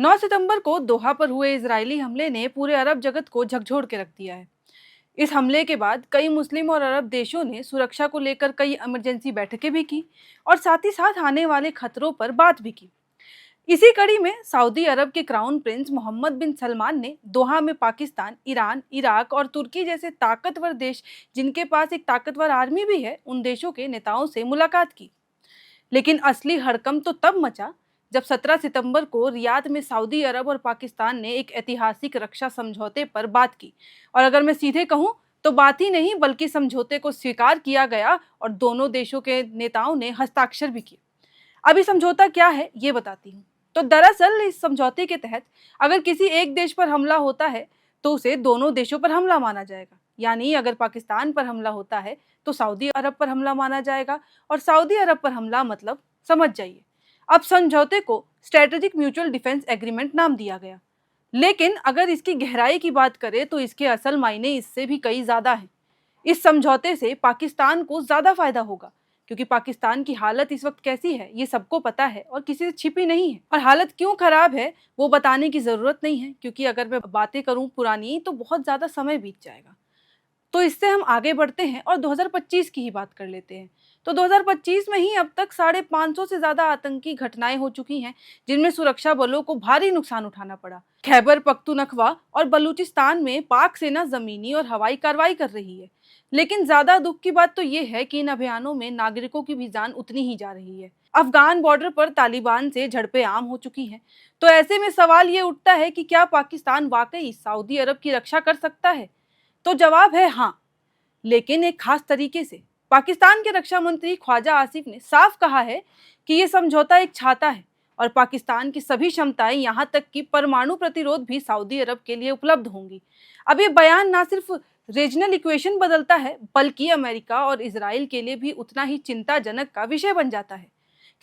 9 सितंबर को दोहा पर हुए इजरायली हमले ने पूरे अरब जगत को झकझोर के रख दिया है। इस हमले के बाद कई मुस्लिम और अरब देशों ने सुरक्षा को लेकर कई इमरजेंसी बैठकें भी की और साथ ही साथ आने वाले खतरों पर बात भी की। इसी कड़ी में सऊदी अरब के क्राउन प्रिंस मोहम्मद बिन सलमान ने दोहा में पाकिस्तान, ईरान, इराक और तुर्की जैसे ताकतवर देश, जिनके पास एक ताकतवर आर्मी भी है, उन देशों के नेताओं से मुलाकात की। लेकिन असली हड़कंप तो तब मचा जब 17 सितंबर को रियाद में सऊदी अरब और पाकिस्तान ने एक ऐतिहासिक रक्षा समझौते पर बात की। और अगर मैं सीधे कहूं तो बात ही नहीं बल्कि समझौते को स्वीकार किया गया और दोनों देशों के नेताओं ने हस्ताक्षर भी किए। अभी समझौता क्या है ये बताती हूँ। तो दरअसल इस समझौते के तहत अगर किसी एक देश पर हमला होता है तो उसे दोनों देशों पर हमला माना जाएगा। यानी अगर पाकिस्तान पर हमला होता है तो सऊदी अरब पर हमला माना जाएगा, और सऊदी अरब पर हमला मतलब समझ जाइए। अब समझौते को स्ट्रेटेजिक म्यूचुअल डिफेंस एग्रीमेंट नाम दिया गया। लेकिन अगर इसकी गहराई की बात करें तो इसके असल मायने इससे भी कई ज्यादा हैं। इस समझौते से पाकिस्तान को ज्यादा फायदा होगा, क्योंकि पाकिस्तान की हालत इस वक्त कैसी है ये सबको पता है और किसी से छिपी नहीं है। और हालत क्यों खराब है वो बताने की जरूरत नहीं है, क्योंकि अगर मैं बातें करूं पुरानी तो बहुत ज्यादा समय बीत जाएगा। तो इससे हम आगे बढ़ते हैं और 2025 की ही बात कर लेते हैं। तो 2025 में ही अब तक 550 से ज्यादा आतंकी घटनाएं हो चुकी हैं, जिनमें सुरक्षा बलों को भारी नुकसान उठाना पड़ा। खैबर पख्तूनख्वा और बलूचिस्तान में पाक सेना जमीनी और हवाई कार्रवाई कर रही है। लेकिन ज्यादा दुख की बात तो ये है कि इन अभियानों में नागरिकों की भी जान उतनी ही जा रही है। अफगान बॉर्डर पर तालिबान से झड़पें आम हो चुकी हैं। तो ऐसे में सवाल ये उठता है कि क्या पाकिस्तान वाकई सऊदी अरब की रक्षा कर सकता है? तो जवाब है हाँ, लेकिन एक खास तरीके से। पाकिस्तान के रक्षा मंत्री ख्वाजा आसिफ ने साफ कहा है कि यह समझौता एक छाता है और पाकिस्तान की सभी क्षमताएं, यहां तक कि परमाणु प्रतिरोध भी सऊदी अरब के लिए उपलब्ध होंगी। अब ये बयान ना सिर्फ रीजनल इक्वेशन बदलता है बल्कि अमेरिका और इसराइल के लिए भी उतना ही चिंताजनक का विषय बन जाता है,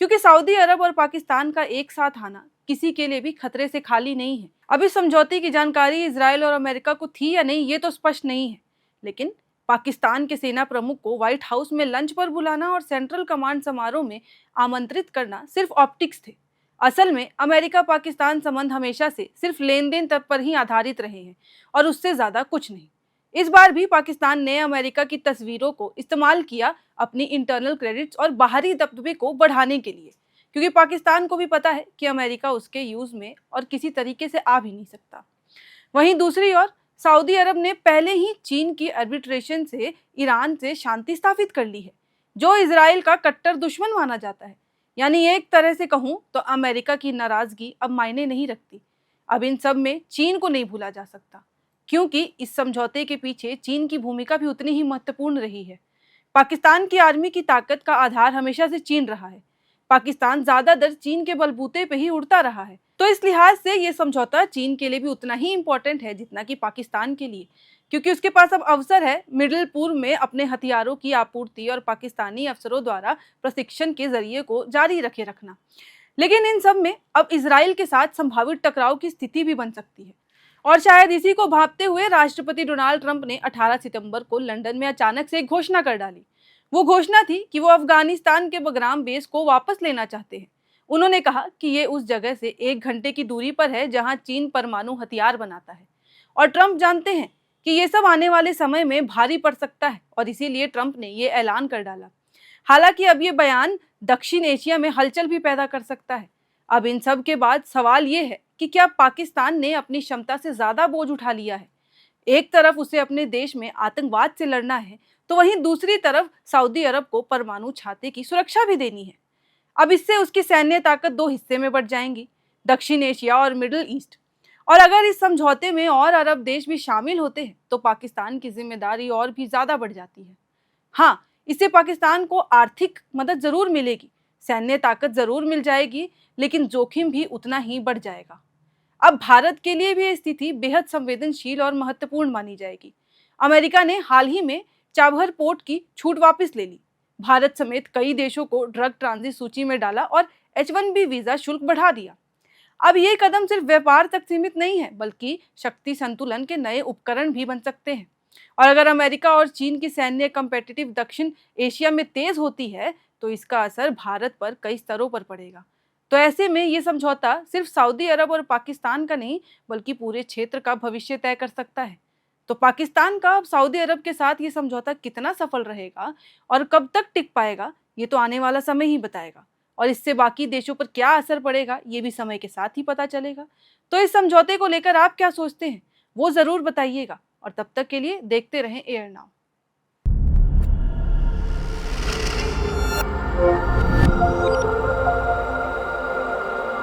क्योंकि सऊदी अरब और पाकिस्तान का एक साथ आना किसी के लिए भी खतरे से खाली नहीं है। अब इस समझौते की जानकारी इसराइल और अमेरिका को थी या नहीं ये तो स्पष्ट नहीं है, लेकिन पाकिस्तान के सेना प्रमुख को व्हाइट हाउस में लंच पर बुलाना और सेंट्रल कमांड समारोह में आमंत्रित करना सिर्फ ऑप्टिक्स थे। असल में अमेरिका पाकिस्तान संबंध हमेशा से सिर्फ लेन देन तक पर ही आधारित रहे हैं और उससे ज्यादा कुछ नहीं। इस बार भी पाकिस्तान ने अमेरिका की तस्वीरों को इस्तेमाल किया अपनी इंटरनल क्रेडिट्स और बाहरी दबदबे को बढ़ाने के लिए, क्योंकि पाकिस्तान को भी पता है कि अमेरिका उसके यूज में और किसी तरीके से आ भी नहीं सकता। वहीं दूसरी ओर सऊदी अरब ने पहले ही चीन की आर्बिट्रेशन से ईरान से शांति स्थापित कर ली है, जो इजराइल का कट्टर दुश्मन माना जाता है। यानी एक तरह से कहूं तो अमेरिका की नाराजगी अब मायने नहीं रखती। अब इन सब में चीन को नहीं भूला जा सकता, क्योंकि इस समझौते के पीछे चीन की भूमिका भी उतनी ही महत्वपूर्ण रही है। पाकिस्तान की आर्मी की ताकत का आधार हमेशा से चीन रहा है। पाकिस्तान ज्यादातर चीन के बलबूते पे ही उड़ता रहा है। तो इस लिहाज से ये समझौता चीन के लिए भी उतना ही इम्पोर्टेंट है जितना कि पाकिस्तान के लिए, क्योंकि उसके पास अब अवसर है मिडिल पूर्व में अपने हथियारों की आपूर्ति और पाकिस्तानी अफसरों द्वारा प्रशिक्षण के जरिए को जारी रखे रखना। लेकिन इन सब में अब इसराइल के साथ संभावित टकराव की स्थिति भी बन सकती है, और शायद इसी को भांपते हुए राष्ट्रपति डोनाल्ड ट्रंप ने 18 सितंबर को लंदन में अचानक से एक घोषणा कर डाली। वो घोषणा थी कि वो अफगानिस्तान के बगराम बेस को वापस लेना चाहते हैं। उन्होंने कहा कि ये उस जगह से 1 घंटे की दूरी पर है जहां चीन परमाणु हथियार बनाता है, और ट्रंप जानते हैं कि ये सब आने वाले समय में भारी पड़ सकता है, और इसीलिए ट्रंप ने ये ऐलान कर डाला। हालांकि अब ये बयान दक्षिण एशिया में हलचल भी पैदा कर सकता है। अब इन सब के बाद सवाल ये है कि क्या पाकिस्तान ने अपनी क्षमता से ज्यादा बोझ उठा लिया है? एक तरफ उसे अपने देश में आतंकवाद से लड़ना है, तो वहीं दूसरी तरफ सऊदी अरब को परमाणु छाते की सुरक्षा भी देनी है। अब इससे उसकी सैन्य ताकत दो हिस्से में बढ़ जाएंगी, दक्षिण एशिया और मिडिल ईस्ट। और अगर इस समझौते में और अरब देश भी शामिल होते हैं तो पाकिस्तान की जिम्मेदारी और भी ज्यादा बढ़ जाती है। हाँ, इससे पाकिस्तान को आर्थिक मदद जरूर मिलेगी, सैन्य ताकत जरूर मिल जाएगी, लेकिन जोखिम भी उतना ही बढ़ जाएगा। अब भारत के लिए भी ये स्थिति बेहद संवेदनशील और महत्वपूर्ण मानी जाएगी। अमेरिका ने हाल ही में चाबहार पोर्ट की छूट वापस ले ली, भारत समेत कई देशों को ड्रग ट्रांजिट सूची में डाला और H1B वीजा शुल्क बढ़ा दिया। अब ये कदम सिर्फ व्यापार तक सीमित नहीं है, बल्कि शक्ति संतुलन के नए उपकरण भी बन सकते हैं। और अगर अमेरिका और चीन की सैन्य कम्पिटिटिव दक्षिण एशिया में तेज होती है तो इसका असर भारत पर कई स्तरों पर पड़ेगा। तो ऐसे में ये समझौता सिर्फ सऊदी अरब और पाकिस्तान का नहीं, बल्कि पूरे क्षेत्र का भविष्य तय कर सकता है। तो पाकिस्तान का अब सऊदी अरब के साथ ये समझौता कितना सफल रहेगा और कब तक टिक पाएगा, ये तो आने वाला समय ही बताएगा। और इससे बाकी देशों पर क्या असर पड़ेगा, ये भी समय के साथ ही पता चलेगा। तो इस समझौते को लेकर आप क्या सोचते हैं, वो ज़रूर बताइएगा। और तब तक के लिए देखते रहें एयर नाउ।